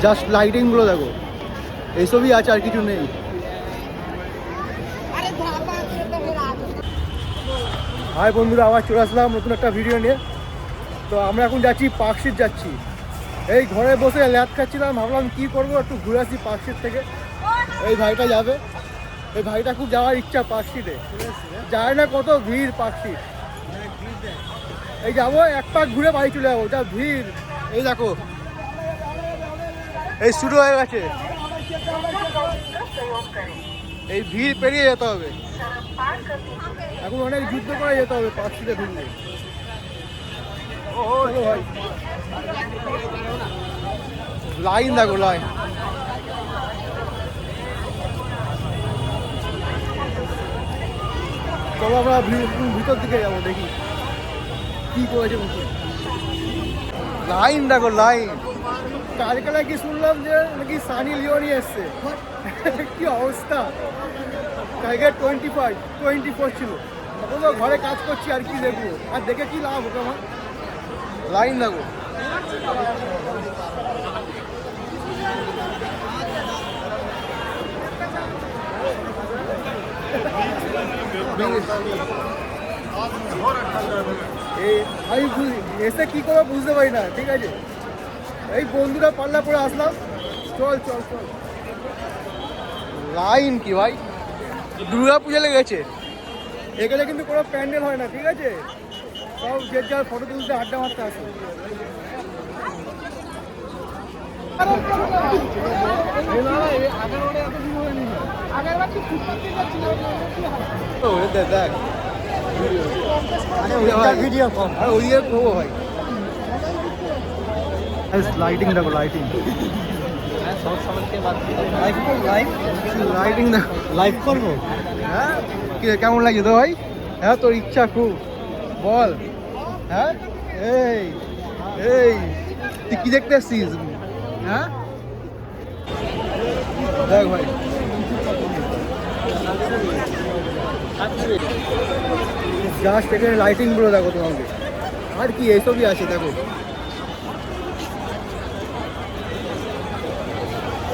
Just লাইটিংগুলো দেখো, এইসবই আছে, আর কিছু নেই। হাই বন্ধুরা, আবার চলে আসলাম নতুন একটা ভিডিও নিয়ে। তো আমরা এখন যাচ্ছি পার্কশিট যাচ্ছি। এই ঘরে বসে ল্যাদ খাচ্ছিলাম, ভাবলাম কি করবো, একটু ঘুরে আসি পার্কশিট থেকে। এই ভাইটা যাবে, এই ভাইটা খুব যাওয়ার ইচ্ছা পার্কশিটে, যায় না, কত ভিড় পার্কশিট। এই যাবো, এক পাক ঘুরে বাড়ি চলে যাবো, যা ভিড়। এই দেখো, এই শুরু হয়ে গেছে, এই ভিড় পেরিয়ে যেতে হবে। এখন অনেক যুদ্ধ করে যেতে হবে পার্কশিটে ঢুকলে। ভাই লাইন দেখো, লাইন। চলো আমরা ভিতর দিকে যাবো, দেখি কি করেছে। লাইন দেখো, লাইন। কালকে কি শুনলাম যে নাকি সানি লিওনি এসছে, কি অবস্থা। কালকে 24 ছিল। এখন তো ঘরে কাজ করছি, আর কি দেখবো, আর দেখে কি লাভ হতো আমার। লাইন দেখো, আমি এসে কি করবো বুঝতে পারি না, ঠিক আছে। এই বন্ধুরা পাল্লা পরে আসলাম, চল চল চল। লাইন কি ভাই, দুর্গা পূজা লেগেছে এখানে, কিন্তু কোনো প্যান্ডেল হয় না, ঠিক আছে। সব যে যার ফটো তুলতে, আড্ডা মারতে আসে। দেখ ভিডিও ওইদিকে করবো ভাই। লাইটিং দেখো, লাইটিং, লাইটিং দেখো। লাইভ করবো, হ্যাঁ। কেমন লাগছে তো ভাই? হ্যাঁ, তোর ইচ্ছা খুব, বল। হ্যাঁ, এই এই তুই কি দেখতে এসছিস? হ্যাঁ দেখ ভাই, জাস্ট এখানে লাইটিংগুলো দেখো তোমাকে, আর কি এইসবই আছে দেখো।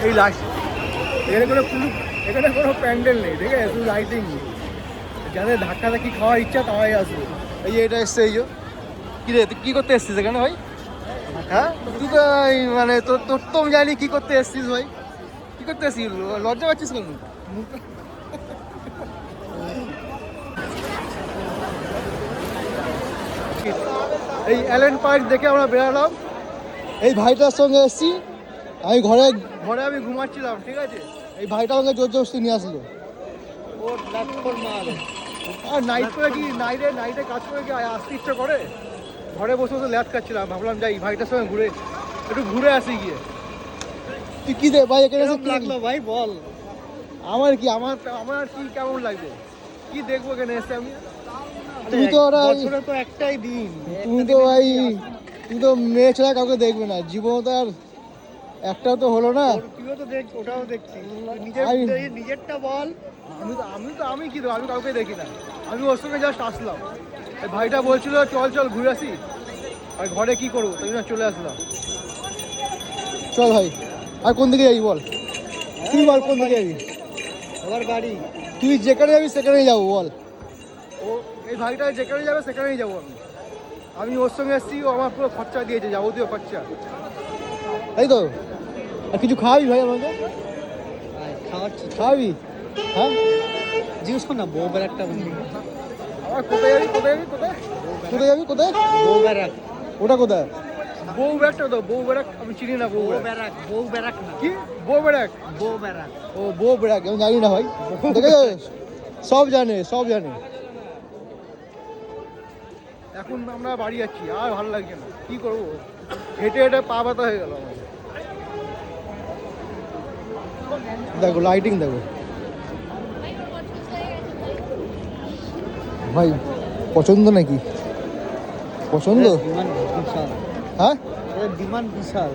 এই লাস্ট এখানে কোনো প্যান্ডেল নেই, ঠিক আছে, শুধু লাইটিং। যাদের ধাক্কা ধাক্কি খাওয়ার ইচ্ছা তারাই আসবে। এই যে এটা এসছে, এই যে কী রে, তুই কী করতে এসছিস এখানে ভাই? হ্যাঁ, তুই তো মানে তোর তো আমি জানি কী করতে এসছিস ভাই, কী করতে এসছিস, লজ্জা পাচ্ছিস কেন? এই অ্যালেন পার্ক দেখে আমরা বেরালাম। এই ভাইটার সঙ্গে এসছি, আমি ঘরে আমি ঘুমাচ্ছিলাম, ঠিক আছে। এই ভাইটা আমাকে জোর জবরদস্তি নিয়ে আসলো। ওর মাল আর নাইট করে কি, নাইটে কাজ করে কি আসতে ইচ্ছা করে? ঘরে বসে বসে ল্যাদ খাচ্ছিলাম, ভাবলাম যাই ভাইটার সঙ্গে একটু ঘুরে আসি গিয়ে। তুই কি দে ভাই, এখানে লাগলো ভাই, বল। আমার কি, আমার কি কেমন লাগবে, কি দেখবো এখানে এসে আমি? তুমি তো তো একটাই দিন, তুমি তো ভাই, তুমি তো মেয়ে ছাড়া কাউকে দেখবে না জীবনে, তো আর একটাও তো হলো না। তুইও তো দেখ, ওটাও দেখছি, নিজেরটা বল। আমি কি দেবো, আমি কাউকে দেখি না, আমি ওর সঙ্গে জাস্ট আসলাম। এই ভাইটা বলছিল চল চল ঘুরে আসি, আর ঘরে কি করবো, তাই জন্য চলে আসলাম। চল ভাই, আর কোন দিকে যাবি বল, তুই বল কোন দিকে যাবি? আমার বাড়ি, তুই যেখানে যাবি সেখানেই যাবো, বল। ও এই ভাইটা যেখানে যাবে সেখানেই যাবো আমি ওর সঙ্গে এসেছি, ও আমার পুরো খরচা দিয়েছে, যাবতীয় খরচা, তাই তো। আর কিছু খাওয়াবি ভাই আমাকে? খাওয়াবি? হ্যাঁ, জিজ্ঞেস কর না, বউ ব্যারাকটা আমার কোথায় যাবি, কোথায়? বউ ব্যারাক। ওটা কোথায়? বউ ব্যারাকটা তো, বউ ব্যারাক আমি চিনি না। বউ ব্যারাক কি? বউ ব্যারাক ও বউ ব্যারাক আমি জানি না ভাই, দেখে সব জানে। এখন আমরা বাড়ি যাচ্ছি, আর ভালো লাগছে না, কি করবো, হেঁটে হেঁটে পা ব্যথা হয়ে গেল আমার। দেখো লাইটিং দেখো ভাই, পছন্দ নাকি? পছন্দ? হ্যাঁ, ডিমান্ড বিশাল।